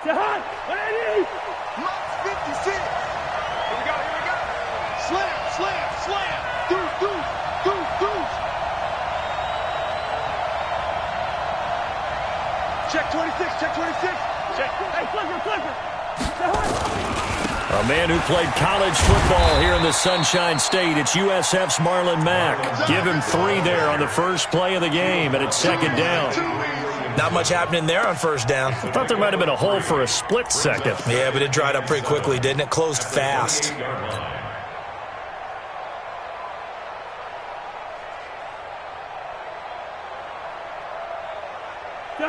Mike's 56. Here we go. Slam. Deuce. Check 26. Check. Hey, flipper. A man who played college football here in the Sunshine State. It's USF's Marlon Mack. Give him 3 there on the first play of the game, and it's second down. Not much happening there on first down. I thought there might have been a hole for a split second. Yeah, but it dried up pretty quickly, didn't it? Closed fast.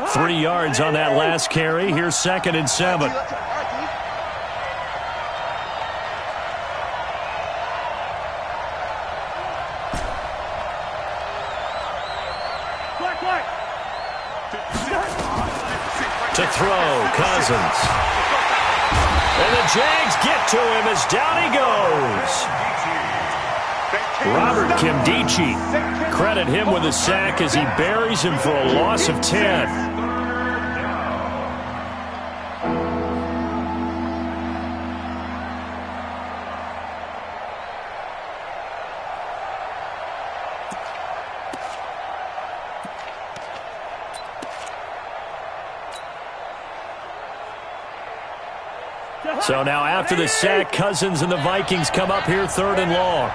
Three yards on that last carry. Here's 2nd and 7. To throw, Cousins. And the Jags get to him as down he goes. Robert Kimdichie. Credit him with a sack as he buries him for a loss of 10. So now after the sack, Cousins and the Vikings come up here 3rd and long.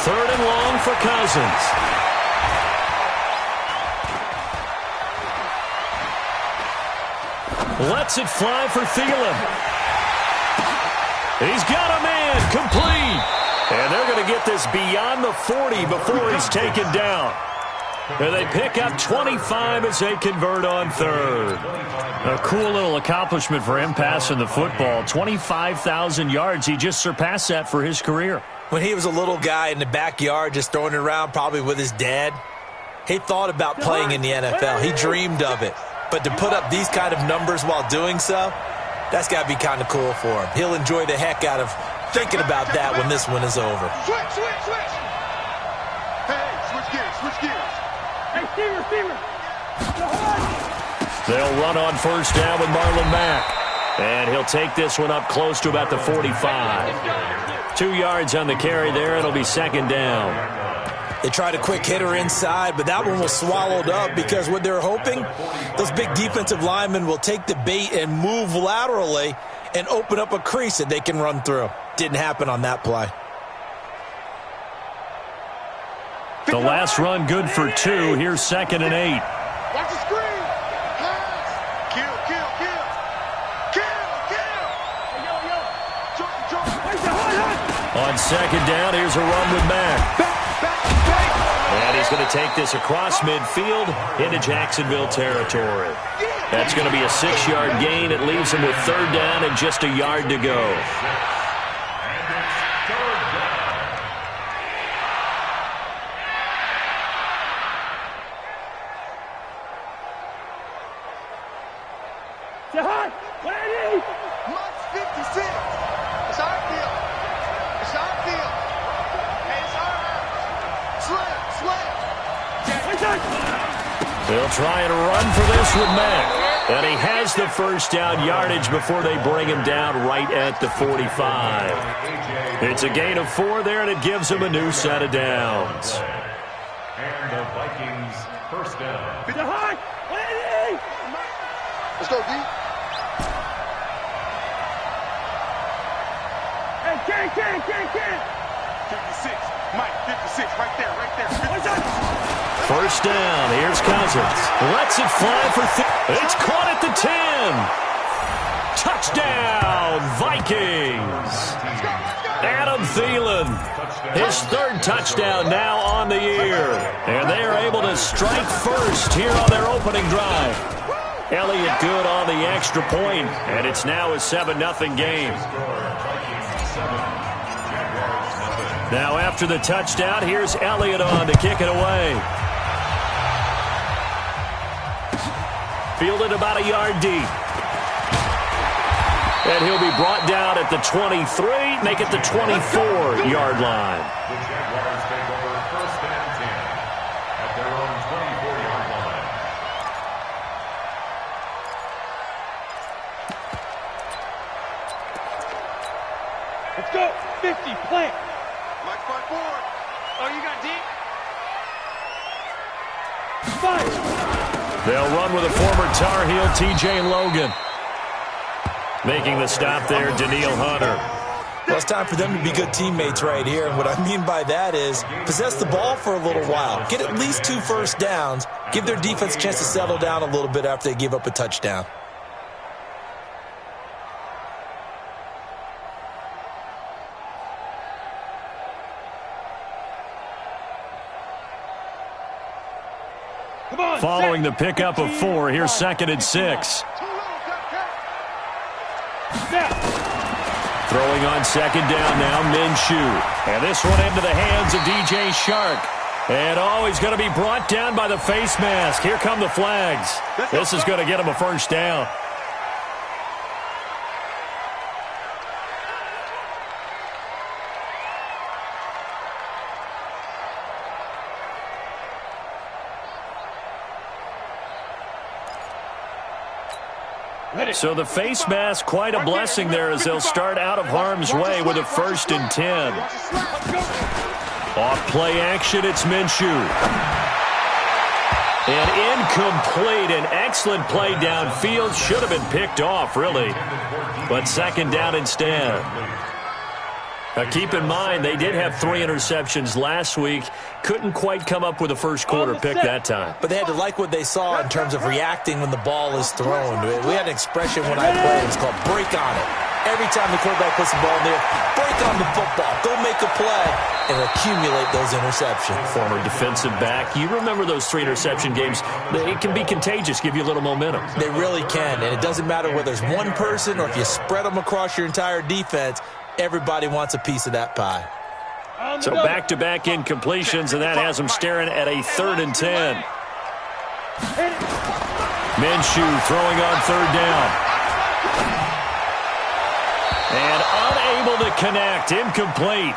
Third and long for Cousins. Lets it fly for Thielen. He's got a man, complete. And they're going to get this beyond the 40 before he's taken down. And they pick up 25 as they convert on 3rd. A cool little accomplishment for him passing the football. 25,000 yards. He just surpassed that for his career. When he was a little guy in the backyard just throwing it around probably with his dad, he thought about playing in the NFL. He dreamed of it. But to put up these kind of numbers while doing so, that's got to be kind of cool for him. He'll enjoy the heck out of thinking about that when this one is over. Switch. Hey, switch gears. Receiver. They'll run on first down with Marlon Mack. And he'll take this one up close to about the 45. 2 yards on the carry there. It'll be 2nd down. They tried a quick hitter inside, but that one was swallowed up because what they're hoping, those big defensive linemen will take the bait and move laterally and open up a crease that they can run through. Didn't happen on that play. The last run good for 2. Here's 2nd and 8. Watch the screen. Kill. On 2nd down, here's a run with Mack. And he's going to take this across midfield into Jacksonville territory. That's going to be a 6-yard gain. It leaves him with 3rd down and just a yard to go. Mike's 56. It's our deal. Hey, it's our house. Slam. They'll try and run for this with Mack. And he has the first down yardage before they bring him down right at the 45. It's a gain of 4 there, and it gives him a new set of downs. And the Vikings first down. Let's go, D. Hey, Ken. 56. Mike, 56. Right there. 56. First down. Here's Cousins. Lets it fly for it's caught at the 10. Touchdown, Vikings. Adam Thielen. His 3rd touchdown now on the year. And they are able to strike first here on their opening drive. Elliott good on the extra point, and it's now a 7-0 game. Now after the touchdown, here's Elliott on to kick it away. Fielded about a yard deep. And he'll be brought down at the 23, make it the 24-yard line. The Jaguars take over 1st and 10 at their Let's go. 50, plant. Mike, front forward. Oh, you got deep. 5. They'll run with a former Tar Heel, T.J. Logan. Making the stop there, Daniil Hunter. Well, it's time for them to be good teammates right here. And what I mean by that is possess the ball for a little while. Get at least 2 first downs. Give their defense a chance to settle down a little bit after they give up a touchdown. Following the pickup of 4, here's 2nd and 6. Throwing on 2nd down now, Minshew. And this one into the hands of DJ Shark. And he's going to be brought down by the face mask. Here come the flags. This is going to get him a first down. So the face mask, quite a blessing there as they'll start out of harm's way with a 1st and 10. Off play action, it's Minshew. And incomplete, an excellent play downfield. Should have been picked off, really. But 2nd down instead. Now keep in mind, they did have 3 interceptions last week. Couldn't quite come up with a first quarter pick that time. But they had to like what they saw in terms of reacting when the ball is thrown. We had an expression when I played. It's called break on it. Every time the quarterback puts the ball in there, break on the football. Go make a play and accumulate those interceptions. Former defensive back. You remember those 3 interception games. It can be contagious, give you a little momentum. They really can. And it doesn't matter whether it's one person or if you spread them across your entire defense. Everybody wants a piece of that pie. So back-to-back incompletions, and that has them staring at a 3rd and 10. Minshew throwing on 3rd down. And unable to connect. Incomplete.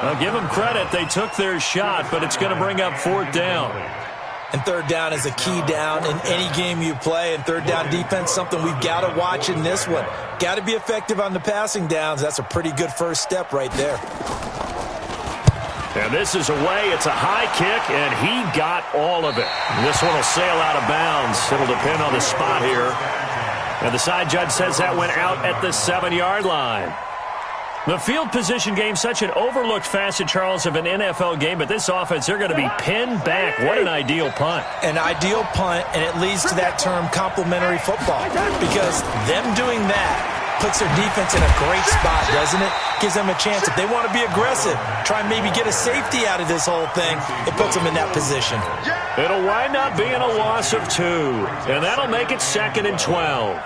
I'll give them credit. They took their shot, but it's going to bring up 4th down. And 3rd down is a key down in any game you play. And 3rd down defense, something we've got to watch in this one. Got to be effective on the passing downs. That's a pretty good first step right there. And this is away. It's a high kick, and he got all of it. This one will sail out of bounds. It'll depend on the spot here. And the side judge says that went out at the 7-yard line. The field position game, such an overlooked facet, Charles, of an NFL game, but this offense, they're going to be pinned back. What an ideal punt. An ideal punt, and it leads to that term complementary football, because them doing that puts their defense in a great spot, doesn't it? Gives them a chance. If they want to be aggressive, try and maybe get a safety out of this whole thing, it puts them in that position. It'll wind up being a loss of 2, and that'll make it 2nd and 12.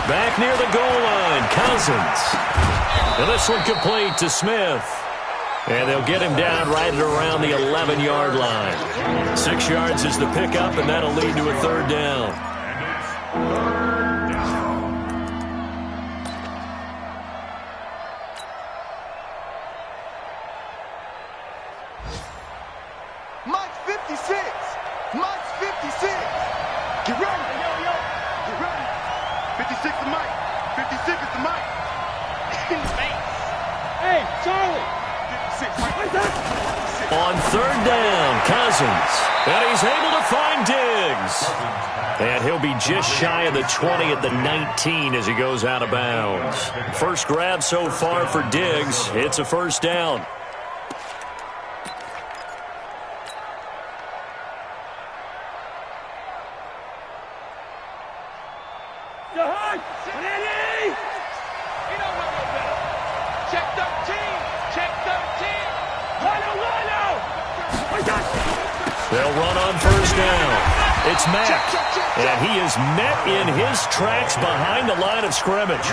Back near the goal line, Cousins. And this one complete to Smith. And they'll get him down right at around the 11-yard line. 6 yards is the pickup, and that'll lead to a 3rd down. Mike's 56. Mike's 56. Get ready. Get ready. 56 to Mike. 56 is to Mike. In the face. Hey, Charlie. 56, Mike. On 3rd down, Cousins. And he's able to find Diggs. And he'll be just shy of the 20 at the 19 as he goes out of bounds. First grab so far for Diggs. It's a 1st down. They'll run on 1st down. It's Mack, and he is met in his tracks behind the line of scrimmage.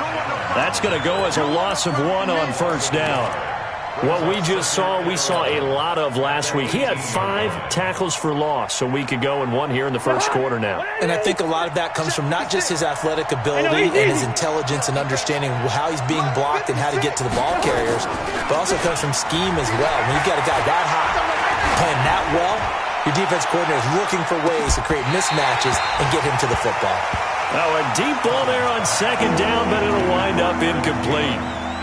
That's going to go as a loss of 1 on 1st down. What we just saw, we saw a lot of last week. He had 5 tackles for loss a week ago and 1 here in the first quarter now. And I think a lot of that comes from not just his athletic ability and his intelligence and understanding how he's being blocked and how to get to the ball carriers, but also comes from scheme as well. When you've got a guy that high, playing that well, Your defense coordinator is looking for ways to create mismatches and get him to the football. Oh, a deep ball there on second down, but it'll wind up incomplete.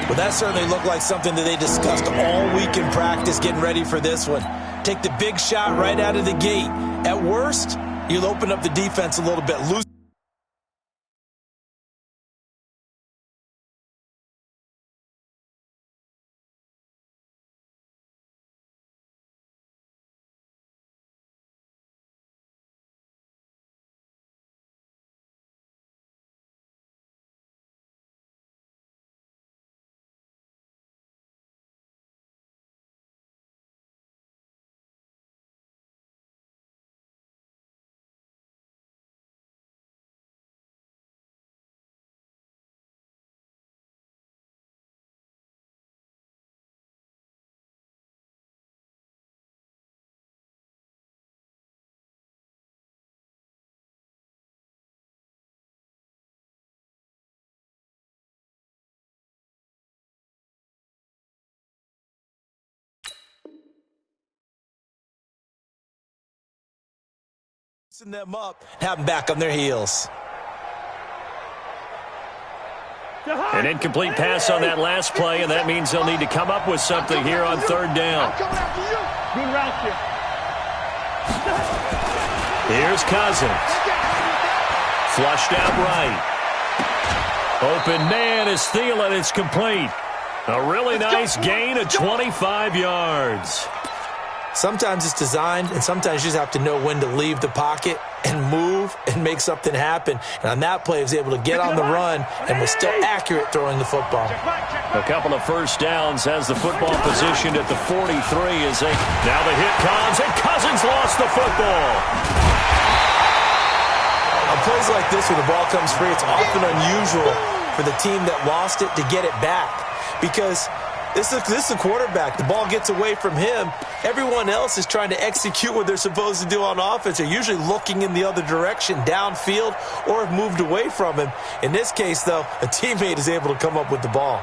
Well, that certainly looked like something that they discussed all week in practice getting ready for this one. Take the big shot right out of the gate. At worst, you'll open up the defense a little bit. Them up, have them back on their heels. An incomplete pass on that last play, and that means they'll need to come up with something here on third down. Good route here. Here's Cousins. Flushed out right. Open man is Thielen. It's complete. A really nice gain of 25 yards. Sometimes it's designed, and sometimes you just have to know when to leave the pocket and move and make something happen. And on that play, he was able to get on the run and was still accurate throwing the football. A couple of first downs has the football positioned at the 43 as they... Now the hit comes, and Cousins lost the football. On plays like this, when the ball comes free, it's often unusual for the team that lost it to get it back. Because this is a quarterback. The ball gets away from him. Everyone else is trying to execute what they're supposed to do on offense. They're usually looking in the other direction, downfield, or have moved away from him. In this case, though, a teammate is able to come up with the ball.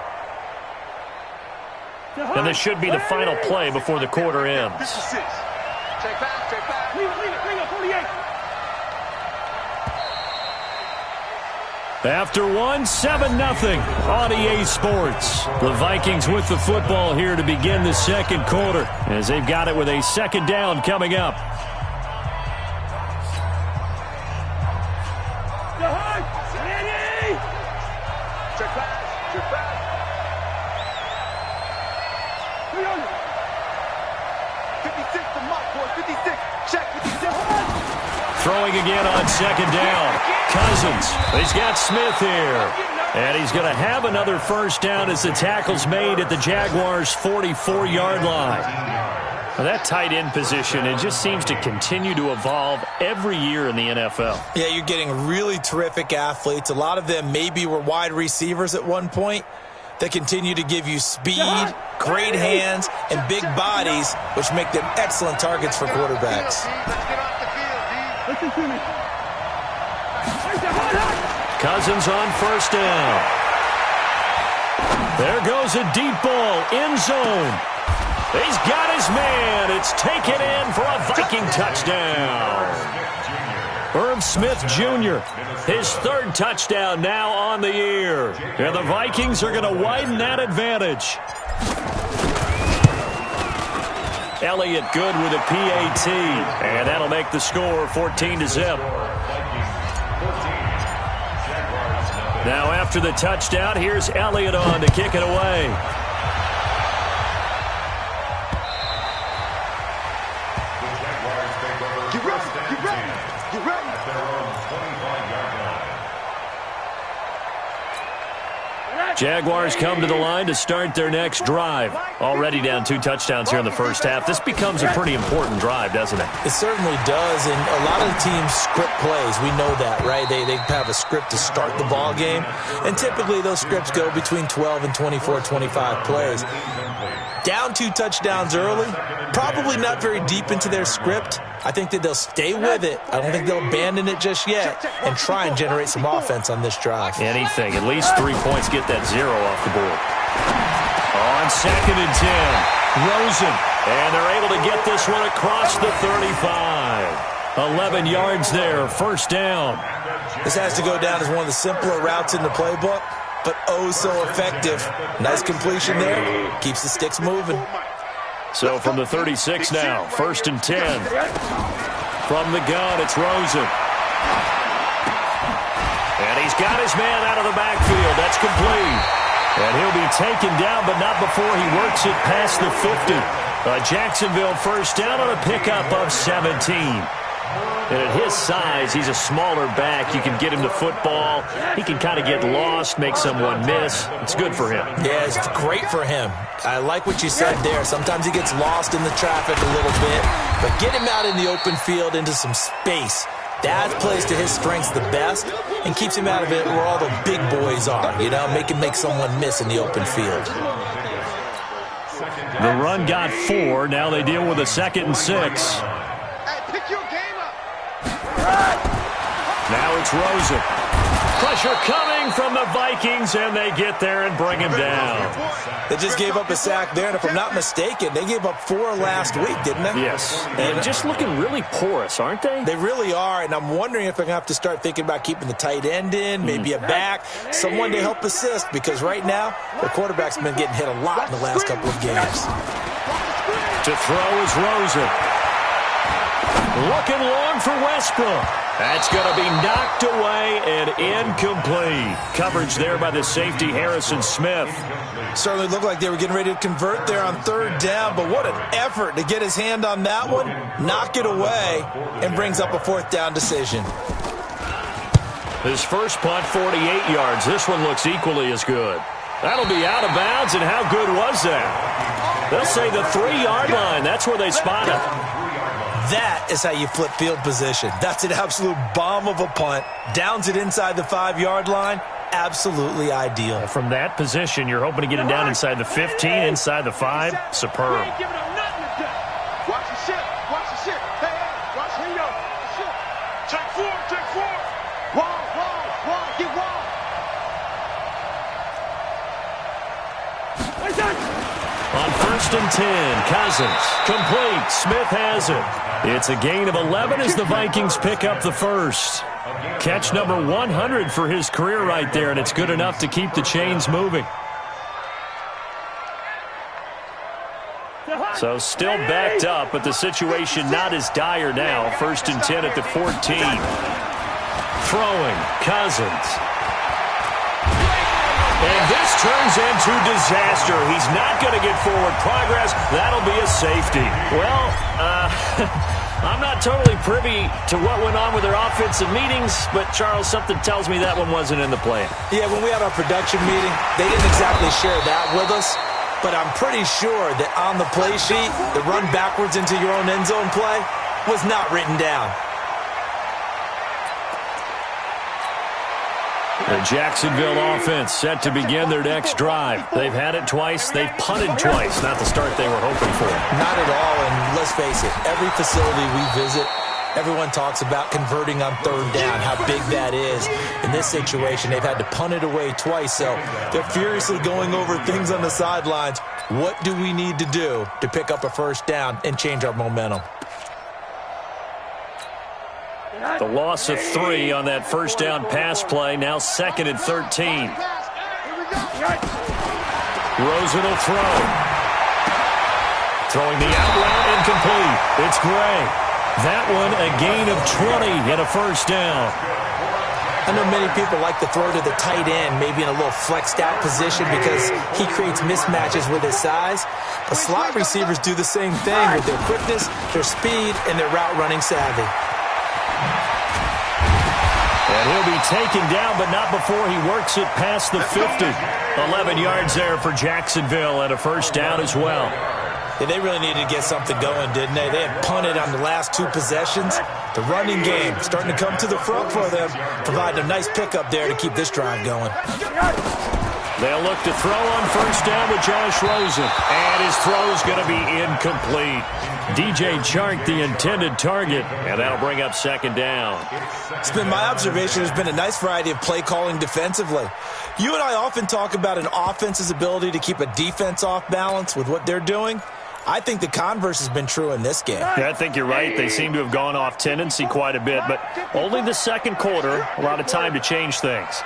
And this should be the final play before the quarter ends. Take back, take back. Leave up, 48. After 7-0 on EA Sports. The Vikings with the football here to begin the second quarter as they've got it with a second down coming up. Check back, check back. Throwing again on second down. Cousins. He's got Smith here. And he's going to have another first down as the tackle's made at the Jaguars' 44-yard line. Well, that tight end position, it just seems to continue to evolve every year in the NFL. Yeah, you're getting really terrific athletes. A lot of them maybe were wide receivers at one point that continue to give you speed, great hands, and big bodies, which make them excellent targets for quarterbacks. Listen to me. Cousins on first down. There goes a deep ball, end zone. He's got his man. It's taken in for a Viking touchdown. Irv Smith Jr., his third touchdown now on the year. And the Vikings are going to widen that advantage. Elliott good with a PAT, and that'll make the score 14-0. Now after the touchdown, here's Elliott on to kick it away. Get ready, get ready, get ready. Jaguars come to the line to start their next drive. Already down 2 touchdowns here in the first half. This becomes a pretty important drive, doesn't it? It certainly does, and a lot of the teams script plays. We know that, right? They have a script to start the ball game, and typically those scripts go between 12 and 24, 25 plays. Down 2 touchdowns early, probably not very deep into their script. I think that they'll stay with it. I don't think they'll abandon it just yet and try and generate some offense on this drive. Anything. At least 3 points, get that 0 off the board. On 2nd and 10, Rosen And they're able to get this one across the 35. 11 yards there, first down. This has to go down as one of the simpler routes in the playbook, but oh so effective. Nice completion there. Keeps the sticks moving. So from the 36 now, first and 10. From the gun, it's Rosen. And he's got his man out of the backfield. That's complete. And he'll be taken down, but not before he works it past the 50. Jacksonville first down on a pickup of 17. And at his size, he's a smaller back. You can get him to football. He can kind of get lost, make someone miss. It's good for him. Yeah, it's great for him. I like what you said there. Sometimes he gets lost in the traffic a little bit, but get him out in the open field into some space. That plays to his strengths the best and keeps him out of it where all the big boys are, you know, make someone miss in the open field. The run got 4. Now they deal with a 2nd and 6. Now it's Rosen. Pressure coming from the Vikings, and they get there and bring him down. They just gave up a sack there, and if I'm not mistaken, they gave up 4 last week, didn't they? Yes. And just looking really porous, aren't they? They really are, and I'm wondering if they're going to have to start thinking about keeping the tight end in, maybe a back, someone to help assist, because right now, the quarterback's been getting hit a lot in the last couple of games. To throw is Rosen. Looking long for Westbrook. That's going to be knocked away and incomplete. Coverage there by the safety, Harrison Smith. Certainly looked like they were getting ready to convert there on 3rd down, but what an effort to get his hand on that one, knock it away, and brings up a 4th down decision. His first punt, 48 yards. This one looks equally as good. That'll be out of bounds, and how good was that? They'll say the 3-yard line. That's where they spot it. That is how you flip field position. That's an absolute bomb of a punt. Downs it inside the 5-yard line. Absolutely ideal. From that position, you're hoping to get him down inside the 15, inside the 5. Superb. Watch the shit. Watch the shit. Hey, watch here, yo. Check 4. Wall. Get wall. On 1st and 10, Cousins. Complete. Smith has it. It's a gain of 11 as the Vikings pick up the first. Catch number 100 for his career right there, and it's good enough to keep the chains moving. So still backed up, but the situation not as dire now. 1st and 10 at the 14. Throwing, Cousins. And this turns into disaster. He's not going to get forward progress. That'll be a safety. Well, I'm not totally privy to what went on with their offensive meetings, but, Charles, something tells me that one wasn't in the plan. Yeah, when we had our production meeting, they didn't exactly share that with us, but I'm pretty sure that on the play sheet, the run backwards into your own end zone play was not written down. The Jacksonville offense set to begin their next drive. They've had it twice. They've punted twice. Not the start they were hoping for. Not at all, and let's face it, every facility we visit, everyone talks about converting on 3rd down, how big that is. In this situation, they've had to punt it away twice, so they're furiously going over things on the sidelines. What do we need to do to pick up a 1st down and change our momentum? The loss of 3 on that 1st down pass play. Now 2nd and 13. Rosen will throw. Throwing the out route incomplete. It's Gray. That one a gain of 20 and a 1st down. I know many people like to throw to the tight end, maybe in a little flexed out position because he creates mismatches with his size. But slot receivers do the same thing with their quickness, their speed, and their route running savvy. And he'll be taken down, but not before he works it past the 50. 11 yards there for Jacksonville and a 1st down as well. Yeah, they really needed to get something going, didn't they? They had punted on the last 2 possessions. The running game starting to come to the front for them, providing a nice pickup there to keep this drive going. They'll look to throw on 1st down with Josh Rosen. And his throw's going to be incomplete. DJ Chark, the intended target, and that'll bring up 2nd down. It's been my observation there's been a nice variety of play calling defensively. You and I often talk about an offense's ability to keep a defense off balance with what they're doing. I think the converse has been true in this game. Yeah, I think you're right. They seem to have gone off tendency quite a bit, but only the second quarter, a lot of time to change things.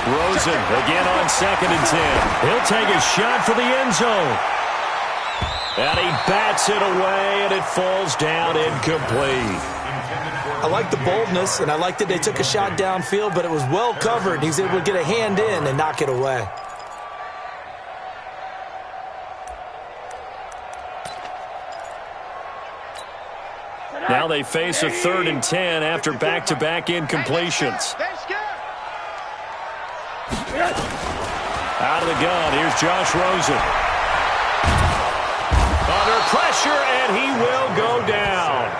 Rosen again on 2nd and 10. He'll take a shot for the end zone. And he bats it away, and it falls down incomplete. I like the boldness, and I like that they took a shot downfield, but it was well covered. He's able to get a hand in and knock it away. Now they face a 3rd and 10 after back-to-back incompletions. Out of the gun, here's Josh Rosen. Under pressure, and he will go down.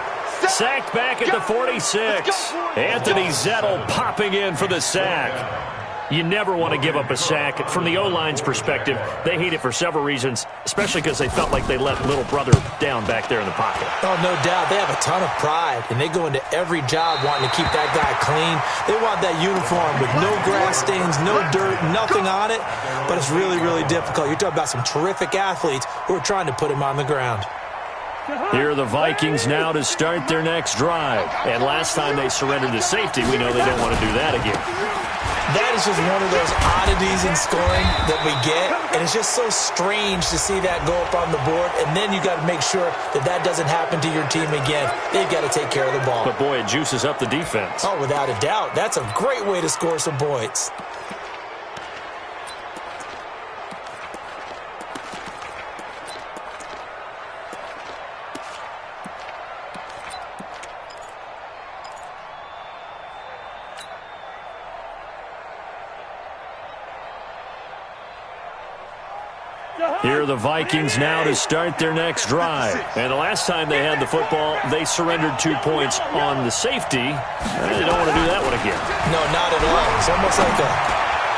Sacked back at the 46. Anthony Zettel popping in for the sack. You never want to give up a sack. From the O-line's perspective, they hate it for several reasons, especially because they felt like they let little brother down back there in the pocket. Oh, no doubt. They have a ton of pride, and they go into every job wanting to keep that guy clean. They want that uniform with no grass stains, no dirt, nothing on it, but it's really, really difficult. You're talking about some terrific athletes who are trying to put him on the ground. Here are the Vikings now to start their next drive. And last time they surrendered to safety, we know they don't want to do that again. That is just one of those oddities in scoring that we get, and it's just so strange to see that go up on the board, and then you got to make sure that that doesn't happen to your team again. They've got to take care of the ball. But, boy, it juices up the defense. Oh, without a doubt. That's a great way to score some points. Here are the Vikings now to start their next drive. And the last time they had the football, they surrendered 2 points on the safety. They don't want to do that one again. No, not at all. It's almost like a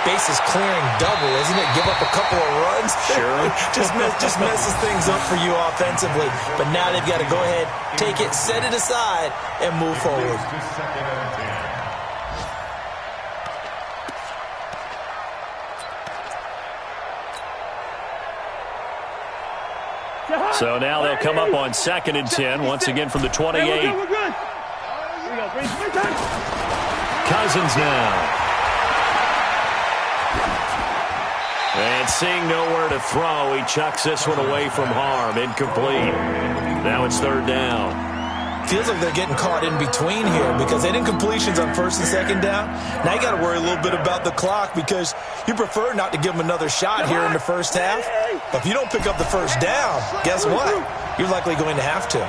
bases clearing double, isn't it? Give up a couple of runs. Sure. just messes things up for you offensively. But now they've got to go ahead, take it, set it aside, and move forward. So now they'll come up on 2nd and 10, once again from the 28. Hey, we're good. Cousins now. And seeing nowhere to throw, he chucks this one away from harm. Incomplete. Now it's 3rd down. Feels like they're getting caught in between here because they did incompletions on 1st and 2nd down. Now you got to worry a little bit about the clock because you prefer not to give them another shot here in the first half. But if you don't pick up the first down, guess what? You're likely going to have to.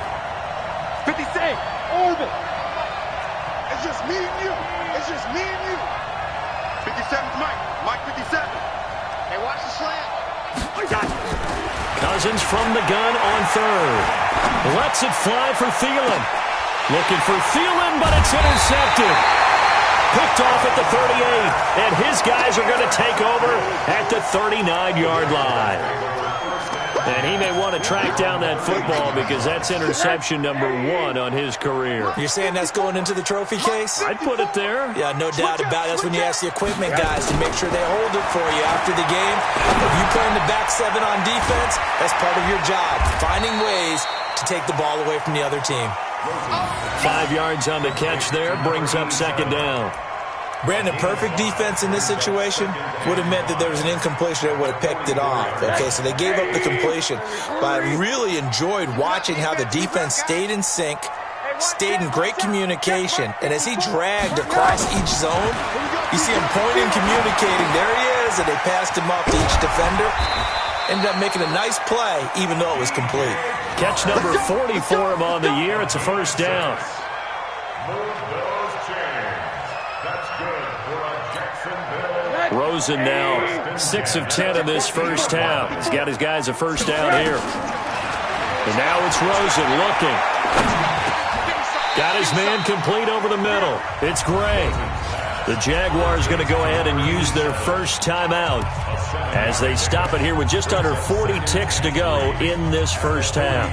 56, over. It's just me and you. It's just me and you. 57's Mike. Mike 57. Hey, watch the slant. Cousins from the gun on 3rd. Lets it fly for Thielen. Looking for Thielen, but it's intercepted. Picked off at the 38, and his guys are going to take over at the 39-yard line. And he may want to track down that football because that's interception number 1 on his career. You're saying that's going into the trophy case? I'd put it there. Yeah, no doubt about it. That's when you ask the equipment guys to make sure they hold it for you after the game. If you play in the back 7 on defense, that's part of your job, finding ways to take the ball away from the other team. 5 yards on the catch there, brings up 2nd down. Brandon, perfect defense in this situation would have meant that there was an incompletion that would have picked it off. Okay, so they gave up the completion. But I really enjoyed watching how the defense stayed in sync, stayed in great communication. And as he dragged across each zone, you see him pointing, communicating. There he is, and they passed him off to each defender. Ended up making a nice play, even though it was complete. Catch number 40 for him on the year. It's a 1st down. Rosen now 6 of 10 in this first half. He's got his guys a 1st down here. And now it's Rosen looking. Got his man complete over the middle. It's Gray. The Jaguars going to go ahead and use their first timeout as they stop it here with just under 40 ticks to go in this first half.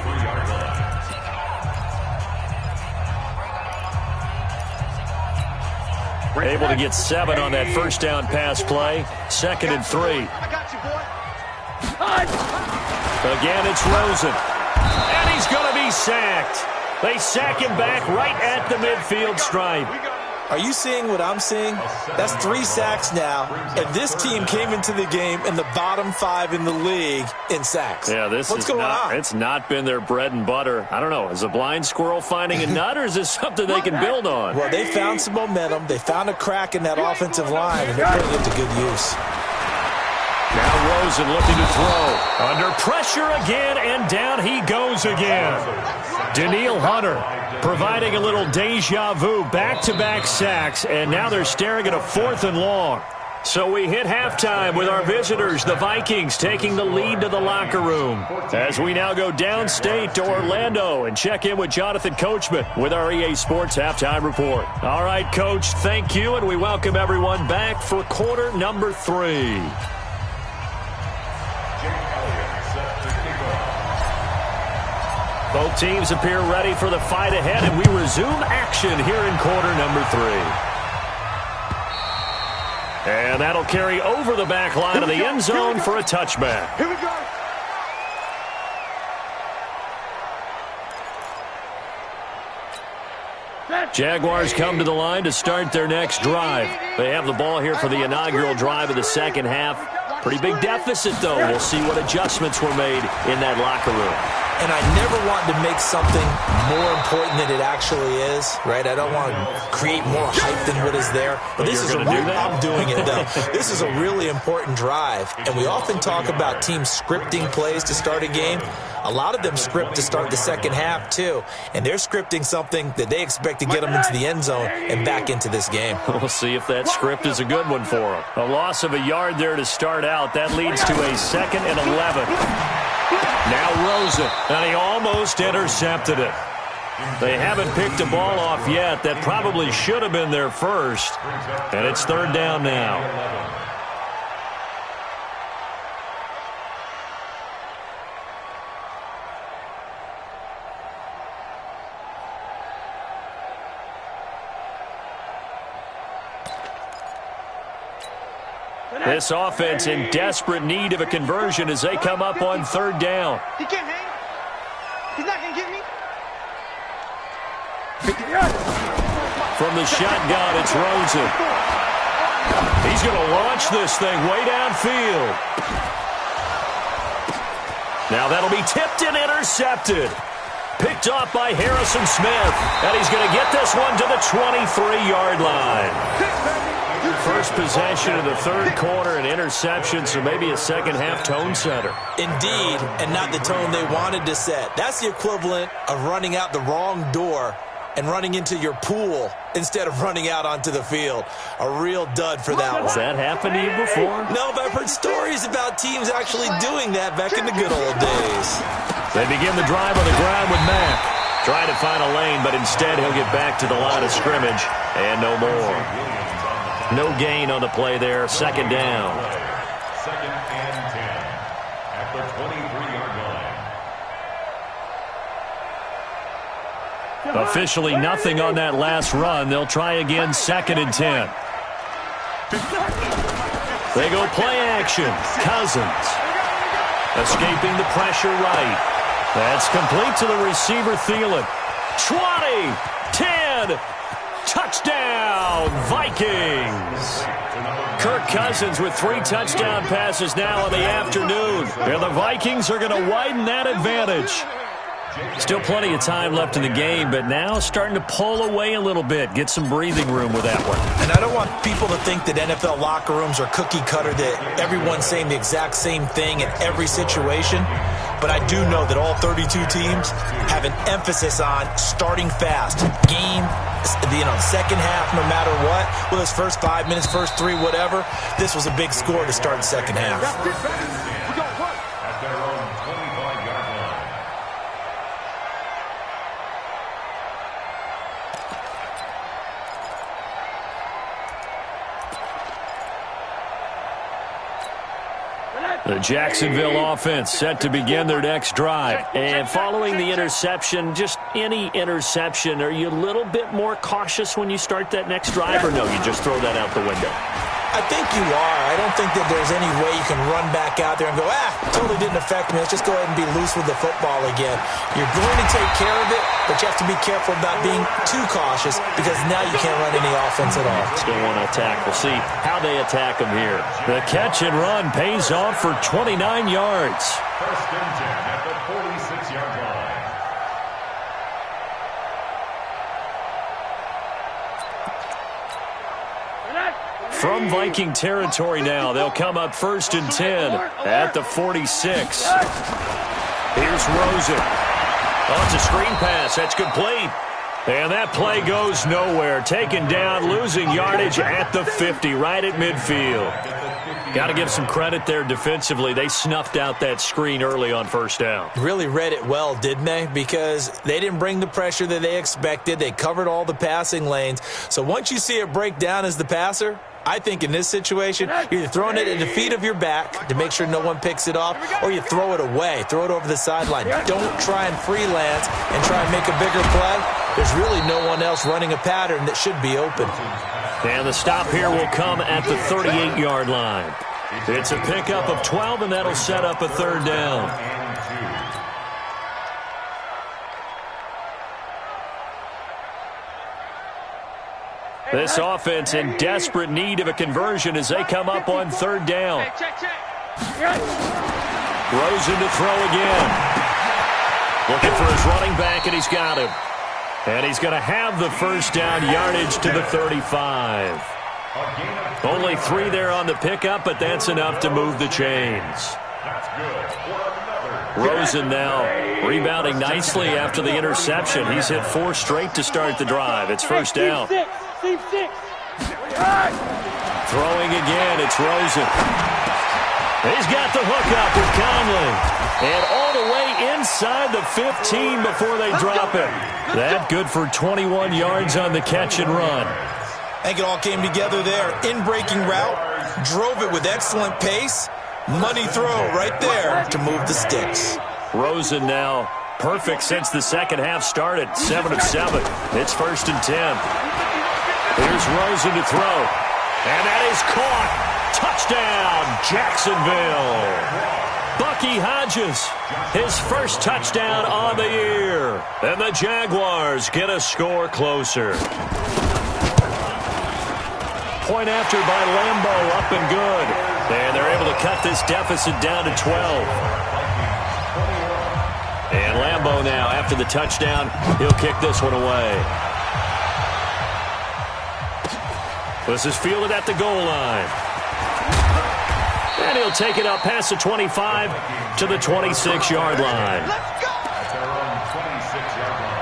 Able to get 7 on that 1st down pass play. 2nd and 3. I got you, boy. Again, it's Rosen. And he's going to be sacked. They sack him back right at the midfield stripe. Are you seeing what I'm seeing? That's 3 sacks now, and this team came into the game in the bottom 5 in the league in sacks. Yeah, what's going on? It's not been their bread and butter. I don't know. Is a blind squirrel finding a nut, or is this something they can build on? Well, they found some momentum. They found a crack in that offensive line, and they're putting it to good use. Now Rosen looking to throw. Under pressure again, and down he goes again. Daniil Hunter providing a little deja vu, back-to-back sacks, and now they're staring at a 4th and long. So we hit halftime with our visitors, the Vikings, taking the lead to the locker room. As we now go downstate to Orlando and check in with Jonathan Coachman with our EA Sports Halftime Report. All right, Coach, thank you, and we welcome everyone back for quarter number 3. Both teams appear ready for the fight ahead, and we resume action here in quarter number 3. And that'll carry over the back line of the end zone for a touchback. Here we go. Jaguars come to the line to start their next drive. They have the ball here for the inaugural drive of the second half. Pretty big deficit, though. We'll see what adjustments were made in that locker room. And I never want to make something more important than it actually is, right? I don't want to create more hype than what is there. But this is I'm doing it, though. This is a really important drive. And we often talk about teams scripting plays to start a game. A lot of them script to start the second half, too. And they're scripting something that they expect to get them into the end zone and back into this game. We'll see if that script is a good one for them. A loss of a yard there to start out. That leads to a 2nd and 11. Now Rosen, and he almost intercepted it. They haven't picked a ball off yet. That probably should have been their first. And it's 3rd down now. This offense in desperate need of a conversion as they come up on 3rd down. He can't hang. He's not going to get me. From the shotgun, it's Rosen. He's going to launch this thing way downfield. Now that'll be tipped and intercepted. Picked off by Harrison Smith. And he's going to get this one to the 23-yard line. First possession of the 3rd quarter, an interception, so maybe a second-half tone setter. Indeed, and not the tone they wanted to set. That's the equivalent of running out the wrong door and running into your pool instead of running out onto the field. A real dud for that one. Has that happened to you before? No, but I've heard stories about teams actually doing that back in the good old days. They begin the drive on the ground with Mack. Trying to find a lane, but instead he'll get back to the line of scrimmage. And no more. No gain on the play there. 2nd down. 2nd and 10 at the 23-yard line. Officially nothing on that last run. They'll try again 2nd and 10. They go play action. Cousins. Escaping the pressure right. That's complete to the receiver, Thielen. 20, 10, touchdown, Vikings. Kirk Cousins with 3 touchdown passes now in the afternoon. And the Vikings are going to widen that advantage. Still plenty of time left in the game, but now starting to pull away a little bit. Get some breathing room with that one. And I don't want people to think that NFL locker rooms are cookie cutter, that everyone's saying the exact same thing in every situation. But I do know that all 32 teams have an emphasis on starting fast. Game, second half, no matter what. Well, it's first 5 minutes, first 3, whatever. This was a big score to start the second half. At their own 25-yard line. The Jacksonville offense set to begin their next drive. And following the interception, just any interception, are you a little bit more cautious when you start that next drive, or no, you just throw that out the window? I think you are. I don't think that there's any way you can run back out there and go, totally didn't affect me. Let's just go ahead and be loose with the football again. You're going to take care of it, but you have to be careful about being too cautious because now you can't run any offense at all. Still want to attack. We'll see how they attack them here. The catch and run pays off for 29 yards. First and 10 at the 46-yard line. From Viking territory now, they'll come up first and 10 at the 46. Here's Rosen. Oh, it's a screen pass. That's complete. And that play goes nowhere. Taken down, losing yardage at the 50, right at midfield. Got to give some credit there defensively. They snuffed out that screen early on first down. Really read it well, didn't they? Because they didn't bring the pressure that they expected. They covered all the passing lanes. So once you see it break down as the passer, I think in this situation, you're either throwing it at the feet of your back to make sure no one picks it off, or you throw it away, throw it over the sideline. Don't try and freelance and try and make a bigger play. There's really no one else running a pattern that should be open. And the stop here will come at the 38-yard line. It's a pickup of 12, and that'll set up a third down. This offense in desperate need of a conversion as they come up on third down. Rosen to throw again. Looking for his running back, and he's got him. And he's going to have the first down, yardage to the 35. Only 3 there on the pickup, but that's enough to move the chains. Rosen now rebounding nicely after the interception. He's hit 4 straight to start the drive. It's first down. Throwing again, it's Rosen. He's got the hook up with Conley. And all the way inside the 15 before they drop it. That good for 21 yards on the catch and run. I think it all came together there. In-breaking route, drove it with excellent pace. Money throw right there to move the sticks. Rosen now perfect since the second half started. 7 of 7. It's first and 10. Here's Rosen to throw. And that is caught. Touchdown, Jacksonville. Bucky Hodges, his first touchdown on the year. And the Jaguars get a score closer. Point after by Lambeau, up and good. And they're able to cut this deficit down to 12. And Lambeau now, after the touchdown, he'll kick this one away. This is fielded at the goal line. And he'll take it up past the 25 to the 26-yard line. At their own 26-yard line.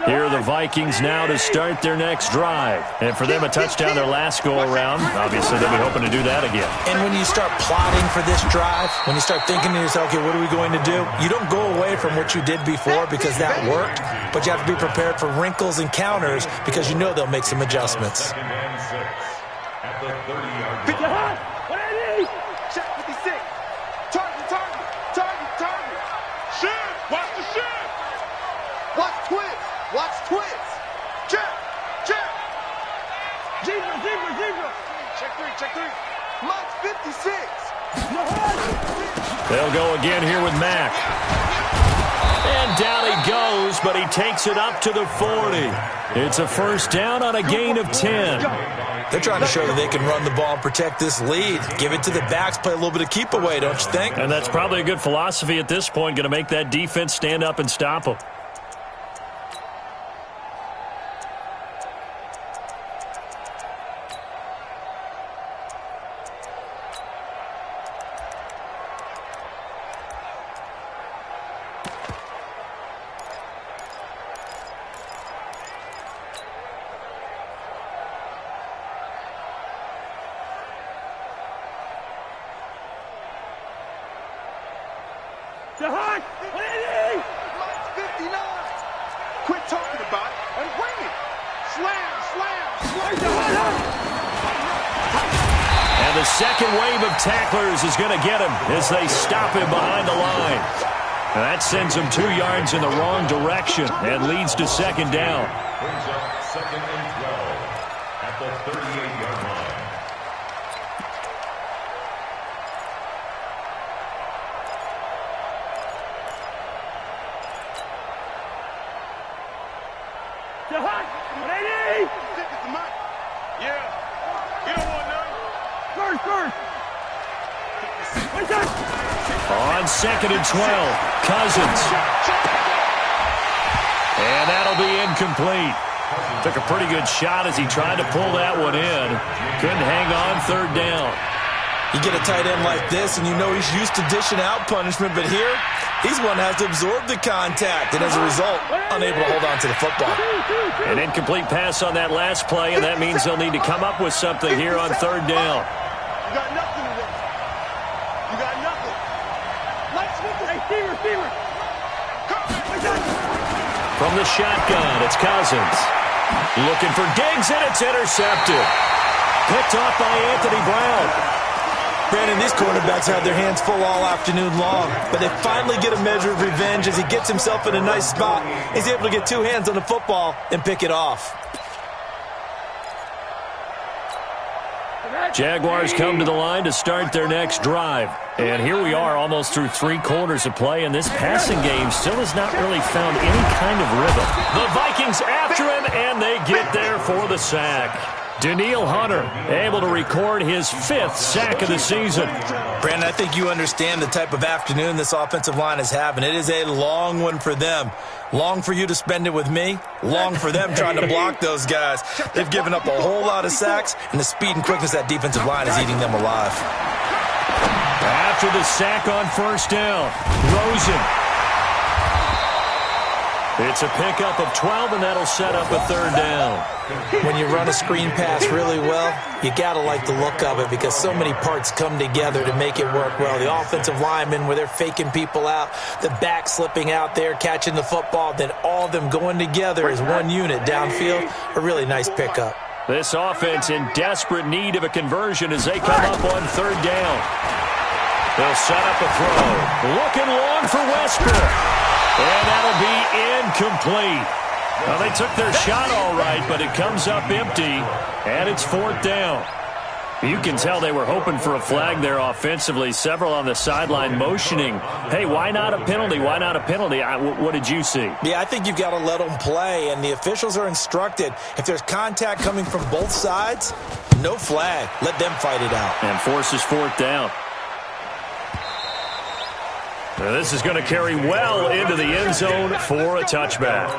Here are the Vikings now to start their next drive. And for them, a touchdown their last go-around. Obviously, they'll be hoping to do that again. And when you start plotting for this drive, when you start thinking to yourself, okay, what are we going to do? You don't go away from what you did before because that worked, but you have to be prepared for wrinkles and counters because you know they'll make some adjustments. Second and 6 at the 30-yard line. Check 56. Target. Shift. Watch the shift. Watch twist. Watch twist. Check. Zebra. Check 3. Mike 56. They'll go again here with Mack. And down he goes, but he takes it up to the 40. It's a first down on a gain of 10. They're trying to show that they can run the ball and protect this lead. Give it to the backs, play a little bit of keep away, don't you think? And that's probably a good philosophy at this point, going to make that defense stand up and stop them. Mike 59. Quit talking about it and bring it. Slam. And the second wave of tacklers is going to get him as they stop him behind the line. That sends him 2 yards in the wrong direction and leads to second down. Brings up second and 12 at the 38-yard line. Ready? Yeah. You don't want none. First. On second and 12, Cousins. And that'll be incomplete. Took a pretty good shot as he tried to pull that one in. Couldn't hang on third down. You get a tight end like this, and you know he's used to dishing out punishment, but here, he's one that has to absorb the contact, and as a result, unable to hold on to the football. An incomplete pass on that last play, and that means they'll need to come up with something here on third down. You got nothing to work. You got nothing. Receiver. From the shotgun, it's Cousins. Looking for Diggs, and it's intercepted. Picked off by Anthony Brown. Brandon, these quarterbacks had their hands full all afternoon long, but they finally get a measure of revenge as he gets himself in a nice spot. He's able to get 2 hands on the football and pick it off. Jaguars come to the line to start their next drive. And here we are almost through 3 quarters of play, and this passing game still has not really found any kind of rhythm. The Vikings after him, and they get there for the sack. Danielle Hunter able to record his 5th sack of the season. Brandon, I think you understand the type of afternoon this offensive line is having. It is a long one for them. Long for you to spend it with me. Long for them trying to block those guys. They've given up a whole lot of sacks, and the speed and quickness of that defensive line is eating them alive. After the sack on first down, Rosen. It's a pickup of 12, and that'll set up a third down. When you run a screen pass really well, you got to like the look of it because so many parts come together to make it work well. The offensive linemen, where they're faking people out, the back slipping out there, catching the football, then all of them going together as one unit downfield. A really nice pickup. This offense in desperate need of a conversion as they come up on third down. They'll set up a throw. Looking long for Westbrook. And that'll be incomplete. Well, they took their shot all right, but it comes up empty, and it's fourth down. You can tell they were hoping for a flag there offensively. Several on the sideline motioning, hey, why not a penalty? Why not a penalty? What did you see? Yeah, I think you've got to let them play, and the officials are instructed. If there's contact coming from both sides, no flag. Let them fight it out. And forces fourth down. Now this is going to carry well into the end zone for a touchback.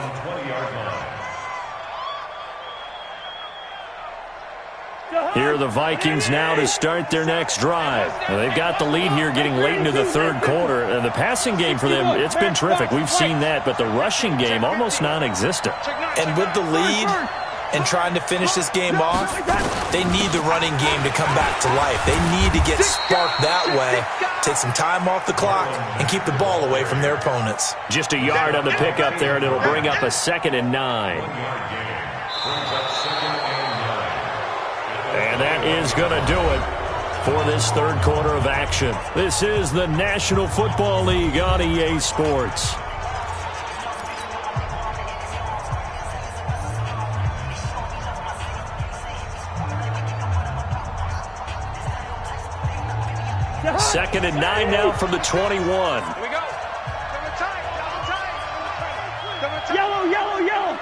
Here are the Vikings now to start their next drive. Now they've got the lead here getting late into the third quarter. And the passing game for them, it's been terrific. We've seen that, but the rushing game almost non-existent. And with the lead and trying to finish this game off, they need the running game to come back to life. They need to get sparked that way, take some time off the clock, and keep the ball away from their opponents. Just a yard on the pickup there, and it'll bring up a 2nd and 9. And that is going to do it for this third quarter of action. This is the National Football League on EA Sports. Second and 9 now from the 21. Here we go. Yellow.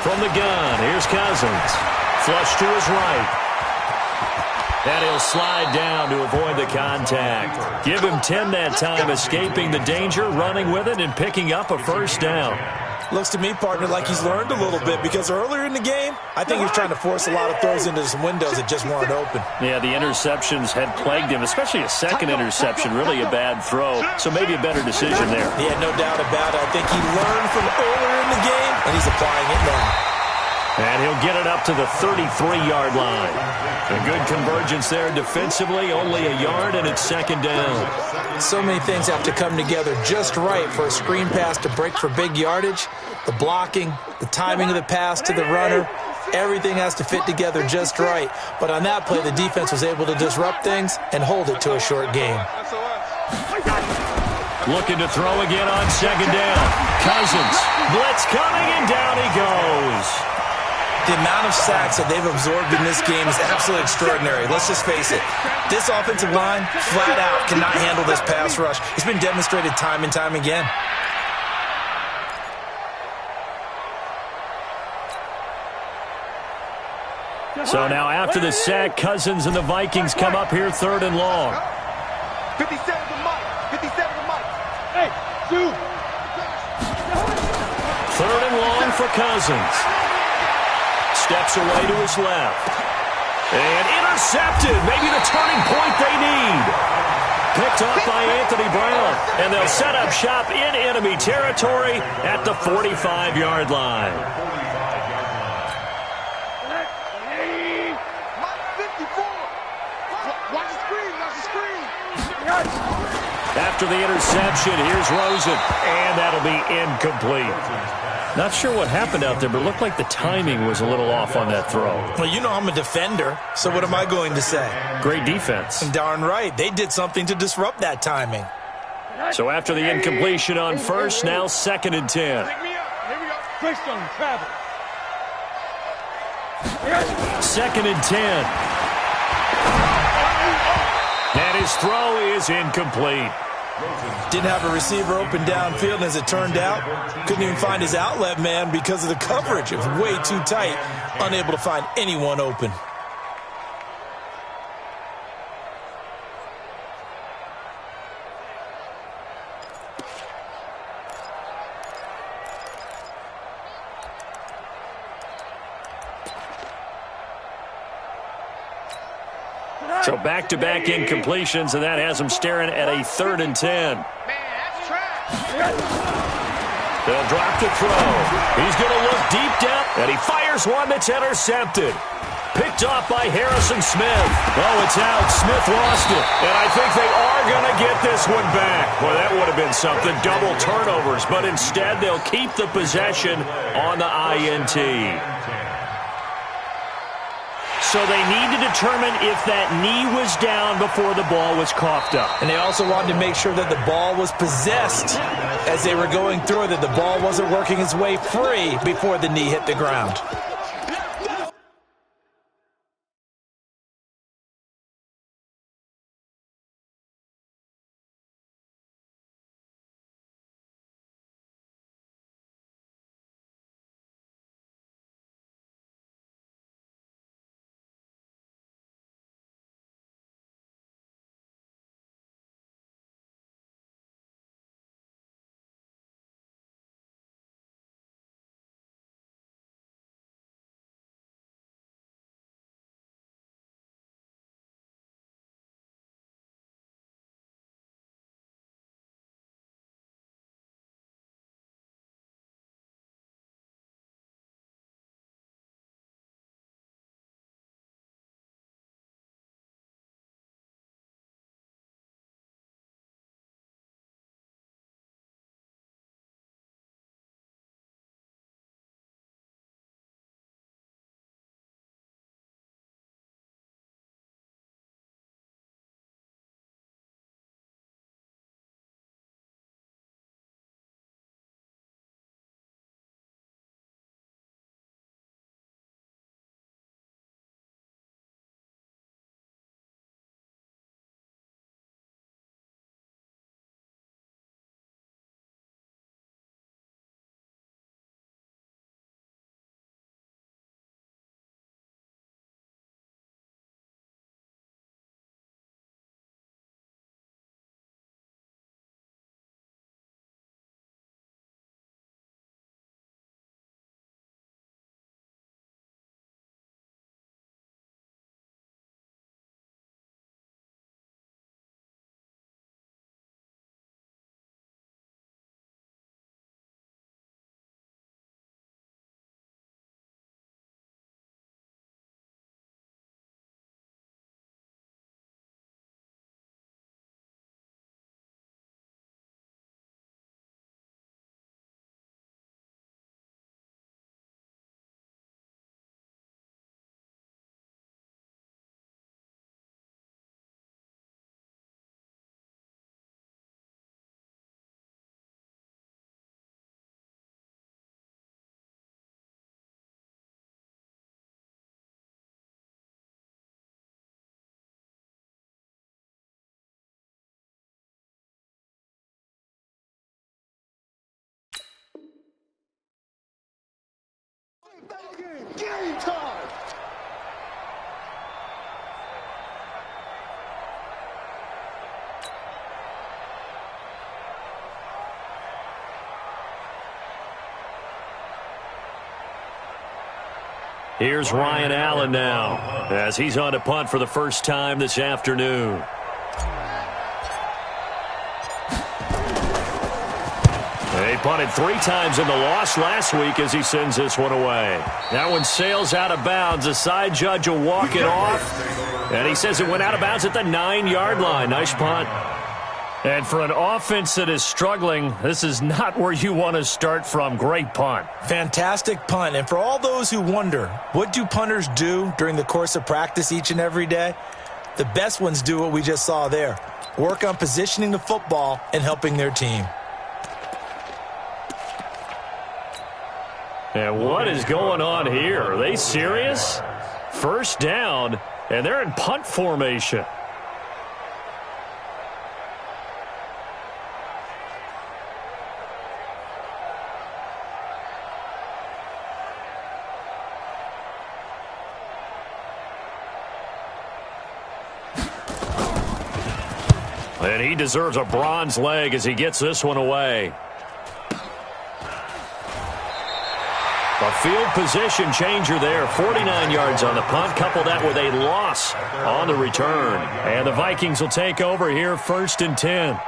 From the gun, here's Cousins. Flush to his right. And he'll slide down to avoid the contact. Give him 10 that time, escaping the danger, running with it, and picking up a first down. Looks to me, partner, like he's learned a little bit because earlier in the game, I think he was trying to force a lot of throws into some windows that just weren't open. Yeah, the interceptions had plagued him, especially a second interception, really a bad throw. So maybe a better decision there. Yeah, no doubt about it. I think he learned from earlier in the game, and he's applying it now. And he'll get it up to the 33-yard line. A good convergence there defensively, only a yard, and it's second down. So many things have to come together just right for a screen pass to break for big yardage. The blocking, the timing of the pass to the runner, everything has to fit together just right. But on that play, the defense was able to disrupt things and hold it to a short game. Looking to throw again on second down. Cousins. Blitz coming, and down he goes. The amount of sacks that they've absorbed in this game is absolutely extraordinary. Let's just face it. This offensive line, flat out, cannot handle this pass rush. It's been demonstrated time and time again. So now after the sack, Cousins and the Vikings come up here third and long. 57 to Mike. 57 to Mike. Hey, dude. Third and long for Cousins. Steps away to his left. And intercepted. Maybe the turning point they need. Picked off by Anthony Brown. And they'll set up shop in enemy territory at the 45-yard line. Mike 54. Watch the screen. Watch the screen. After the interception, here's Rosen. And that'll be incomplete. Not sure what happened out there, but it looked like the timing was a little off on that throw. Well, you know I'm a defender, so what am I going to say? Great defense. Darn right. They did something to disrupt that timing. So after the incompletion on first, now second and 10. Pick me up. Here we go. Quickstone, travel. Second and 10. And his throw is incomplete. Didn't have a receiver open downfield, and as it turned out, couldn't even find his outlet man because of the coverage. It was way too tight, unable to find anyone open. So back-to-back incompletions, and that has him staring at a third and 10. Man, that's trash. They'll drop the throw. He's going to look deep down, and he fires one that's intercepted. Picked off by Harrison Smith. Oh, it's out. Smith lost it. And I think they are going to get this one back. Well, that would have been something. Double turnovers. But instead, they'll keep the possession on the INT. So they need to determine if that knee was down before the ball was coughed up. And they also wanted to make sure that the ball was possessed as they were going through it, that the ball wasn't working its way free before the knee hit the ground. Game time! Here's Ryan Allen now as he's on to punt for the first time this afternoon. He punted 3 times in the loss last week as he sends this one away. That one sails out of bounds. The side judge will walk it off. And he says it went out of bounds at the 9-yard line. Nice punt. And for an offense that is struggling, this is not where you want to start from. Great punt. Fantastic punt. And for all those who wonder, what do punters do during the course of practice each and every day? The best ones do what we just saw there. Work on positioning the football and helping their team. And what is going on here? Are they serious? First down, and they're in punt formation. And he deserves a bronze leg as he gets this one away. A field position changer there. 49 yards on the punt. Couple that with a loss on the return. And the Vikings will take over here, 1st and 10.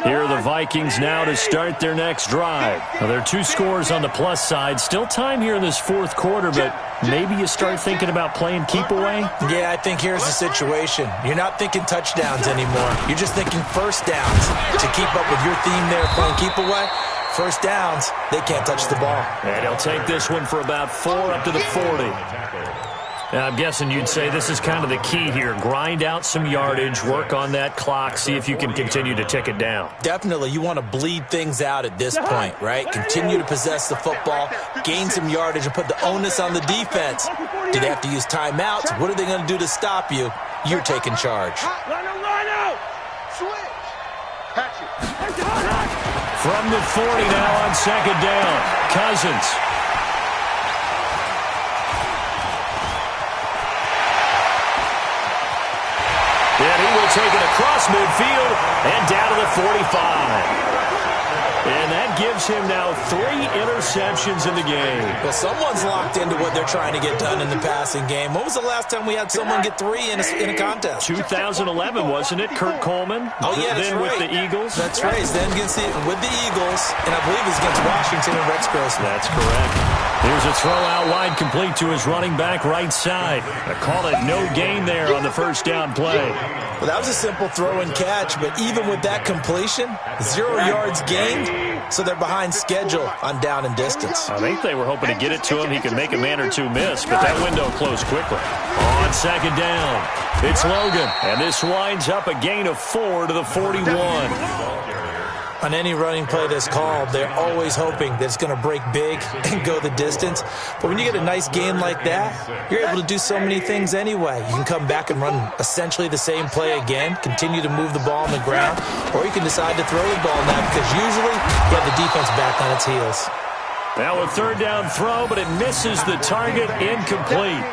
Here are the Vikings now to start their next drive. Now, there are 2 scores on the plus side. Still time here in this 4th quarter, but maybe you start thinking about playing keep away? Yeah, I think here's the situation. You're not thinking touchdowns anymore. You're just thinking first downs. To keep up with your theme there, playing keep away, first downs, they can't touch the ball. And he'll take this one for about 4 up to the 40. Now, I'm guessing you'd say this is kind of the key here. Grind out some yardage, work on that clock, see if you can continue to tick it down. Definitely. You want to bleed things out at this point, right? Continue to possess the football, gain some yardage, and put the onus on the defense. Do they have to use timeouts? What are they going to do to stop you? You're taking charge. From the 40 now on 2nd down, Cousins. And he will take it across midfield and down to the 45. And that gives him now 3 interceptions in the game. Well, someone's locked into what they're trying to get done in the passing game. When was the last time we had someone get 3 in a contest? 2011, wasn't it? Kurt Coleman? Oh, yeah, that's then right. With the Eagles? That's right. Then with the Eagles, and I believe it's against Washington and Rex Grossman. That's correct. Here's a throw out wide, complete to his running back right side. I call it no gain there on the first down play. Well, that was a simple throw and catch, but even with that completion, 0 yards gained, so they're behind schedule on down and distance. I think they were hoping to get it to him. He could make a man or 2 miss, but that window closed quickly. On 2nd down, it's Logan, and this winds up a gain of 4 to the 41. On any running play that's called, they're always hoping that it's going to break big and go the distance. But when you get a nice gain like that, you're able to do so many things anyway. You can come back and run essentially the same play again, continue to move the ball on the ground, or you can decide to throw the ball now because usually you have the defense back on its heels. Now a 3rd down throw, but it misses the target, incomplete.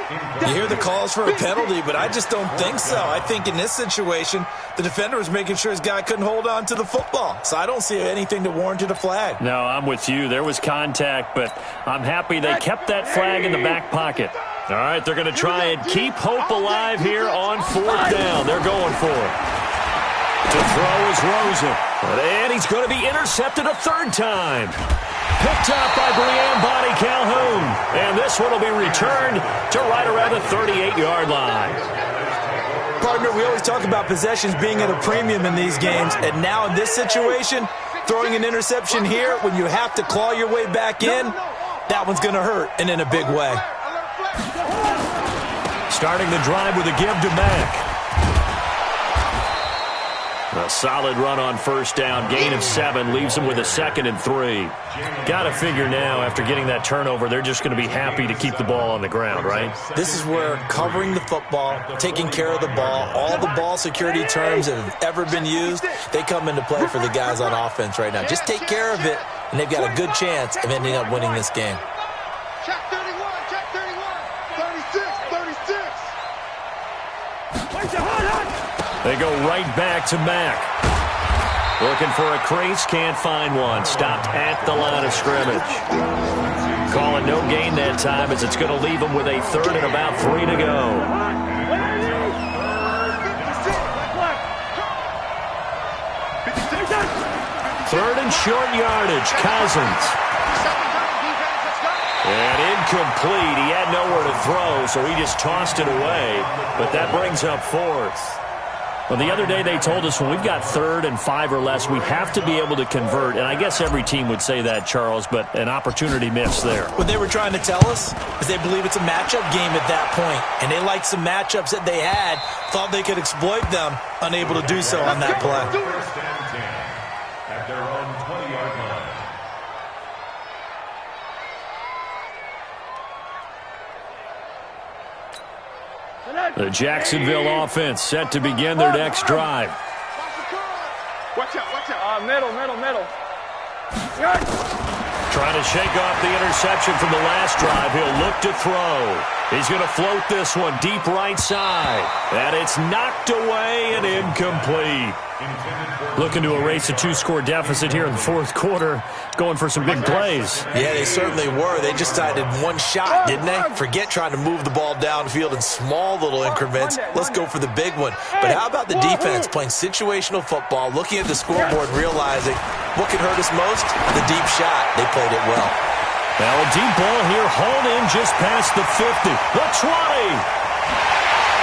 You hear the calls for a penalty, but I just don't think so. I think in this situation, the defender was making sure his guy couldn't hold on to the football. So I don't see anything to warrant a flag. No, I'm with you. There was contact, but I'm happy they kept that flag in the back pocket. All right, they're going to try and keep hope alive here on 4th down. They're going for it. To throw is Rosen. And he's going to be intercepted a 3rd time. Picked up by Brian Bonnie Calhoun. And this one will be returned to right around the 38-yard line. Partner, we always talk about possessions being at a premium in these games. And now in this situation, throwing an interception here when you have to claw your way back in, that one's going to hurt, and in a big way. Starting the drive with a give to Mack. A solid run on 1st down, gain of 7, leaves them with a 2nd and 3. Got to figure now, after getting that turnover, they're just going to be happy to keep the ball on the ground, right? This is where covering the football, taking care of the ball, all the ball security terms that have ever been used, they come into play for the guys on offense right now. Just take care of it, and they've got a good chance of ending up winning this game. They go right back to Mack. Looking for a crease, can't find one. Stopped at the line of scrimmage. Calling no gain that time as it's going to leave them with a third and about 3 to go. Third and short yardage, Cousins. And incomplete. He had nowhere to throw, so he just tossed it away. But that brings up fourth. Well, the other day they told us when we've got 3rd and 5 or less, we have to be able to convert. And I guess every team would say that, Charles, but an opportunity missed there. What they were trying to tell us is they believe it's a matchup game at that point. And they liked some matchups that they had, thought they could exploit them, unable to do so on that play. First and 10 at their own 20-yard line. The Jacksonville offense set to begin their next drive. Watch out. Middle. Trying to shake off the interception from the last drive. He'll look to throw. He's going to float this one deep right side. And it's knocked away and incomplete. Looking to erase a 2-score deficit here in the fourth quarter. Going for some big plays. Yeah, they certainly were. They just decided one shot, didn't they? Forget trying to move the ball downfield in small little increments. Let's go for the big one. But how about the defense playing situational football, looking at the scoreboard, realizing what could hurt us most? The deep shot. They played it well. Now a deep ball here, hauled in just past the 50. The 20.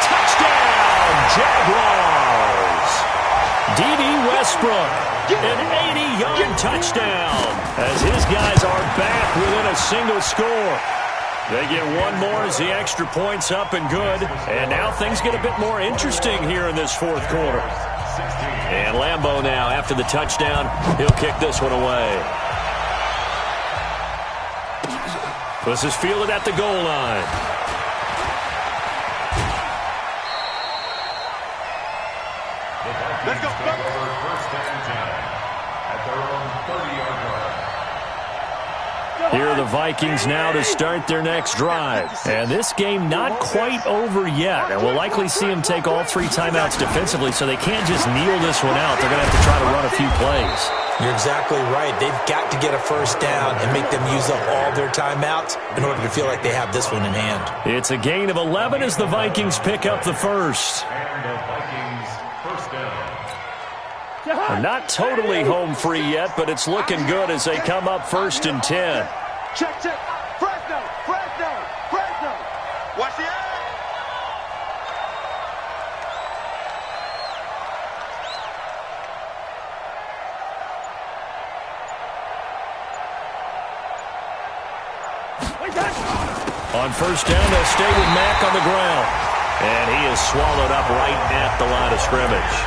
Touchdown, Jaguars. D.D. Westbrook, an 80-yard touchdown, as his guys are back within a single score. They get one more as the extra point's up and good. And now things get a bit more interesting here in this fourth quarter. And Lambeau now, after the touchdown, he'll kick this one away. This is fielded at the goal line. Let's go. First and 10 at their own 30-yard line. Here are the Vikings now to start their next drive. And this game not quite over yet. And we'll likely see them take all 3 timeouts defensively, so they can't just kneel this one out. They're going to have to try to run a few plays. You're exactly right. They've got to get a first down and make them use up all their timeouts in order to feel like they have this one in hand. It's a gain of 11 as the Vikings pick up the first. And the Vikings first down. Not totally home free yet, but it's looking good as they come up 1st and 10. Check. Fresno. Watch the eye. On first down, they'll stay with Mack on the ground. And he is swallowed up right at the line of scrimmage.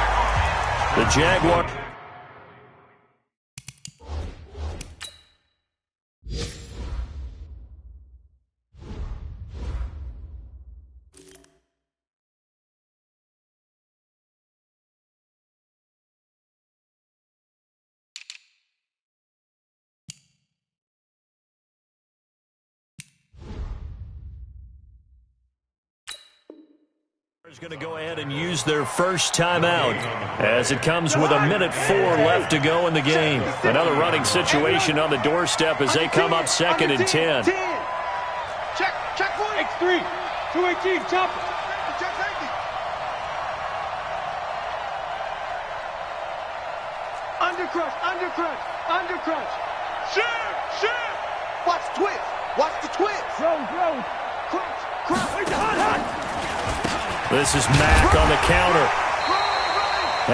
The Jaguars. Is going to go ahead and use their first timeout as it comes with 1:04 left to go in the game. Another running situation on the doorstep as they come up 2nd and 10. Check X3, 218, chop. Check safety. Undercrush. Shit. Watch the twist. Throw. Crunch. This is Mack on the counter.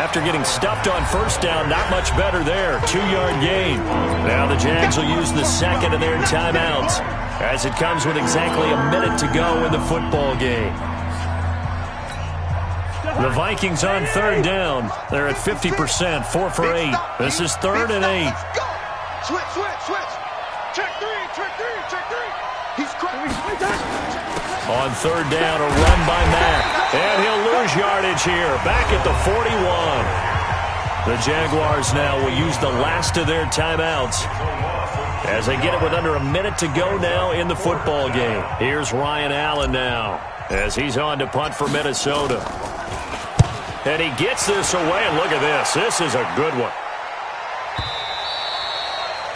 After getting stuffed on first down, not much better there. 2-yard gain. Now the Jags will use the second of their timeouts as it comes with exactly a minute to go in the football game. The Vikings on 3rd down. They're at 50%, 4 for 8. This is 3rd and 8. Switch. Check three. He's cracked. On 3rd down, a run by Mack. And he'll lose yardage here, back at the 41. The Jaguars now will use the last of their timeouts as they get it with under a minute to go now in the football game. Here's Ryan Allen now as he's on to punt for Minnesota. And he gets this away, and look at this. This is a good one.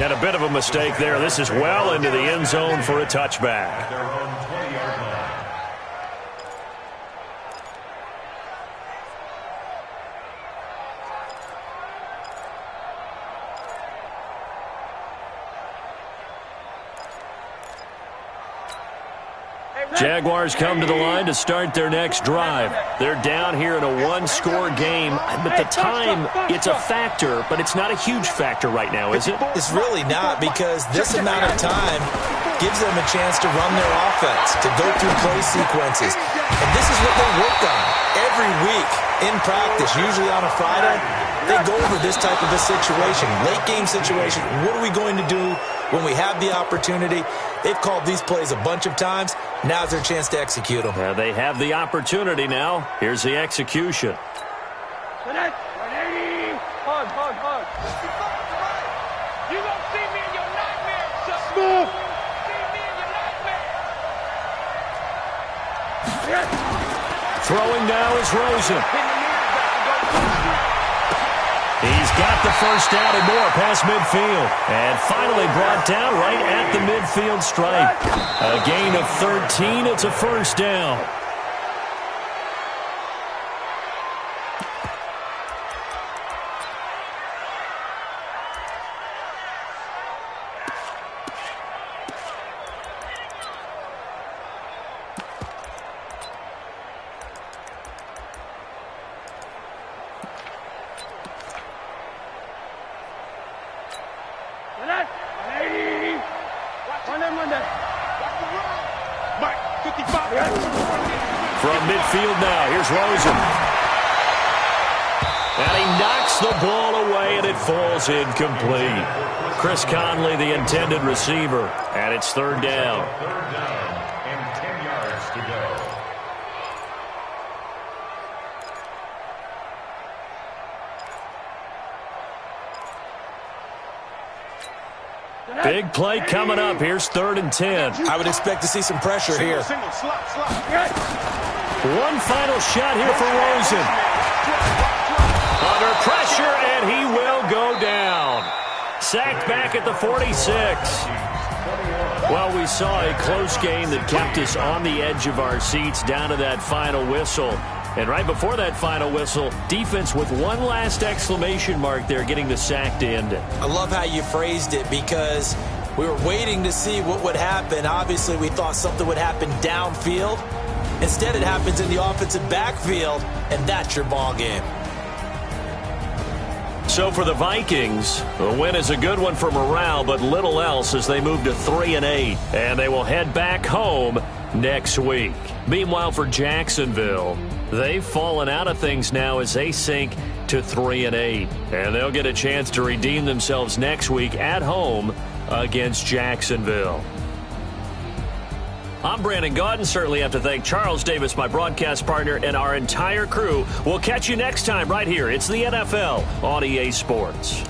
And a bit of a mistake there. This is well into the end zone for a touchback. Their own 20-yard line. Jaguars come to the line to start their next drive. They're down here in a one-score game, but the time, it's a factor, but it's not a huge factor right now, is it? It's really not, because this amount of time gives them a chance to run their offense, to go through play sequences. And this is what they work on every week in practice, usually on a Friday. They go over this type of a situation, late game situation. What are we going to do when we have the opportunity? They've called these plays a bunch of times. Now's their chance to execute them. They have the opportunity now. Here's the execution. Hug. You gonna see me in your nightmare, son. Smooth. See me in your nightmare. Throwing now is Rosen. He's got the first down and more past midfield. And finally brought down right at the midfield stripe. A gain of 13. It's a first down. From midfield now, here's Rosen. And he knocks the ball away, and it falls incomplete. Chris Conley, the intended receiver, and it's third down. Third down and 10 yards to go. Big play coming up. Here's 3rd and 10. I would expect to see some pressure here. Single, slot. One final shot here for Rosen. Under pressure, and he will go down. Sacked back at the 46. Well, we saw a close game that kept us on the edge of our seats down to that final whistle. And right before that final whistle, defense with one last exclamation mark there, getting the sack to end it. I love how you phrased it, because we were waiting to see what would happen. Obviously, we thought something would happen downfield. Instead, it happens in the offensive backfield, and that's your ball game. So for the Vikings, the win is a good one for morale, but little else as they move to 3-8, and they will head back home next week. Meanwhile, for Jacksonville, they've fallen out of things now as they sink to 3-8, and they'll get a chance to redeem themselves next week at home against Jacksonville. I'm Brandon Gaudin. Certainly have to thank Charles Davis, my broadcast partner, and our entire crew. We'll catch you next time right here. It's the NFL on EA Sports.